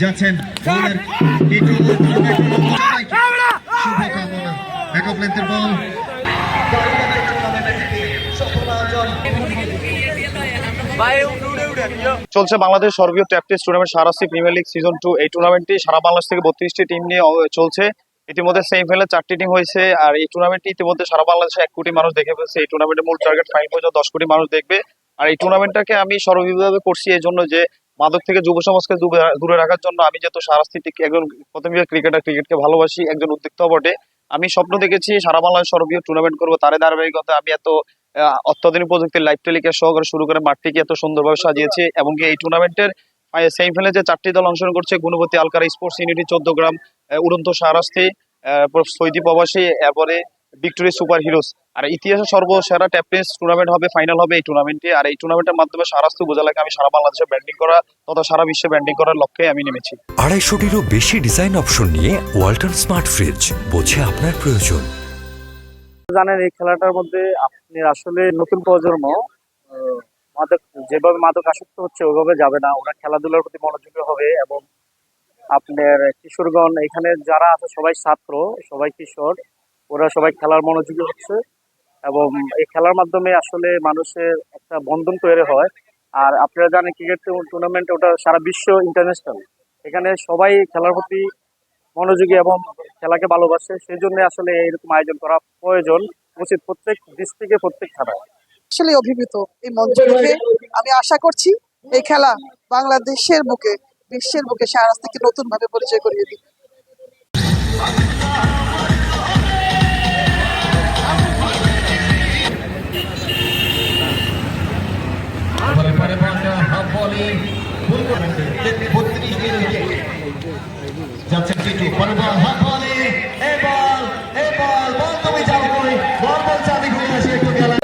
যাচ্ছেন বলের টিটু শুভকামনা ব্যাকআপ লেন্থের বল চলছে বাংলাদেশ সর্বীয় ট্যাপ টেস্ট টুর্নামেন্ট সারাসি প্রিমিয়ার লিগ সিজন 2। এই টুর্নামেন্টটি সারা বাংলাদেশ থেকে 32টি টিম নিয়ে চলছে। ইতিমধ্যে সেমিফাইনালে 4টি টিম হয়েছে। আর এই টুর্নামেন্টটি ইতিমধ্যে সারা বাংলাদেশে 1 কোটি মানুষ দেখে ফেলছে। এই টুর্নামেন্টের মূল টার্গেট ফাইনাল পর্যন্ত 10 কোটি মানুষ দেখবে। আর এই টুর্নামেন্টটাকে আমি সর্ববিধভাবে করছি এই জন্য যে মাদক থেকে যুব সমাজকে দূরে রাখার জন্য। আমি যেহেতু সারাস্তি একজন প্রথমে ক্রিকেটার, ক্রিকেটকে ভালোবাসি, একজন উদ্যোক্তা বটে। আমি স্বপ্ন দেখেছি সারা বাংলাদেশ সর্বীয় টুর্নামেন্ট করবো। তার ধারাবাহিকতা আমি এত অত্যাধুনিক প্রযুক্তির লাইভ টেলিকাস্ট সহকারে শুরু করে মাঠটিকে এত সুন্দরভাবে সাজিয়েছি। এবং এই টুর্নামেন্টের সেমিফাইনালে যে 4টি দল অংশগ্রহণ করছে, গুণবতী আলকারা স্পোর্টস ইউনিটি 14 গ্রাম, উড়ন্ত সারাস্তি, সৌদি প্রবাসী, এরপরে ভিক্টোরিয়া সুপার হিরোস। আর ইতিহাসে সর্বসেরা ট্যাপ টেনিস টুর্নামেন্ট হবে, ফাইনাল হবে এই টুর্নামেন্টে। আর এই টুর্নামেন্টের মাধ্যমে সারাস্তি উপজেলাকে আমি সারা বাংলাদেশে ব্র্যান্ডিং করা তথা সারা বিশ্বে ব্র্যান্ডিং করার লক্ষ্যে আমি নেমেছি। 250টিরও বেশি ডিজাইন অপশন নিয়ে ওয়ালটন স্মার্ট ফ্রিজ, বোঝে আপনার প্রয়োজন। জানেন এই খেলাটার মধ্যে আপনি আসলে নতুন প্রজন্ম মাদক যেভাবে মাদক আসক্ত হচ্ছে ওইভাবে যাবে না, ওরা খেলাধুলার প্রতি মনোযোগী হবে। এবং আপনার কিশোরগণ এখানে যারা আছে সবাই ছাত্র, সবাই কিশোর, ওরা সবাই খেলার মনোযোগী হচ্ছে। এবং এই খেলার মাধ্যমে আসলে মানুষের একটা বন্ধন তৈরি হয়। আর আপনারা জানেন ক্রিকেট টুর্নামেন্ট ওটা সারা বিশ্ব ইন্টারন্যাশনাল, এখানে সবাই খেলার প্রতি মনোযোগী এবং খেলাকে ভালোবাসে। সেই জন্য আসলে এরকম আয়োজন করা প্রয়োজন, উচিত প্রত্যেক ডিস্ট্রিক্টে, প্রত্যেক খেলায়। আসলে অভিভূত এই মঞ্চ দেখে। আমি আশা করছি এই খেলা বাংলাদেশের বুকে, বিশ্বের বুকে সারাস্তিকে নতুন ভাবে পরিচয় করিয়ে দিবে। যাচ্ছেন টিটু পরের বল হাত বলে এই বল বল তুমি যাও কই বল বলছে আমি ঘুরে আসি একটু খেলা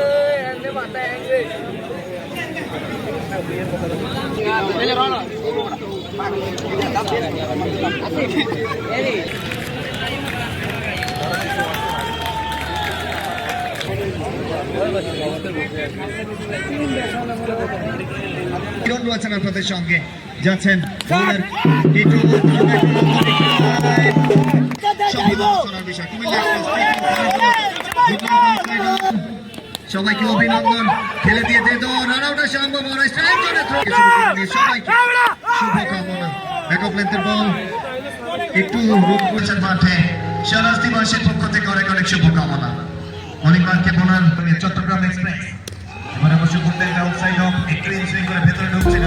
কিরণ রয়েছেন আপনাদের সঙ্গে। যাচ্ছেন বলের টিটু সবাইকে অভিনন্দন। খেলে দিয়ে রান আউটের সম্ভাবনা, সবাইকে শুভকামনা। ব্যাকআপ লেন্থের বল একটু রূপ করছেন মাঠে। সারাস্তিবাসীর পক্ষ থেকে অনেক অনেক শুভকামনা। অনেকবারকে বোনার চট্টগ্রাম এক্সপ্রেস এবার অবশ্য করতে আউটসাইড অফ একটু ইনসুইং করে ভেতরে ঢুকছে।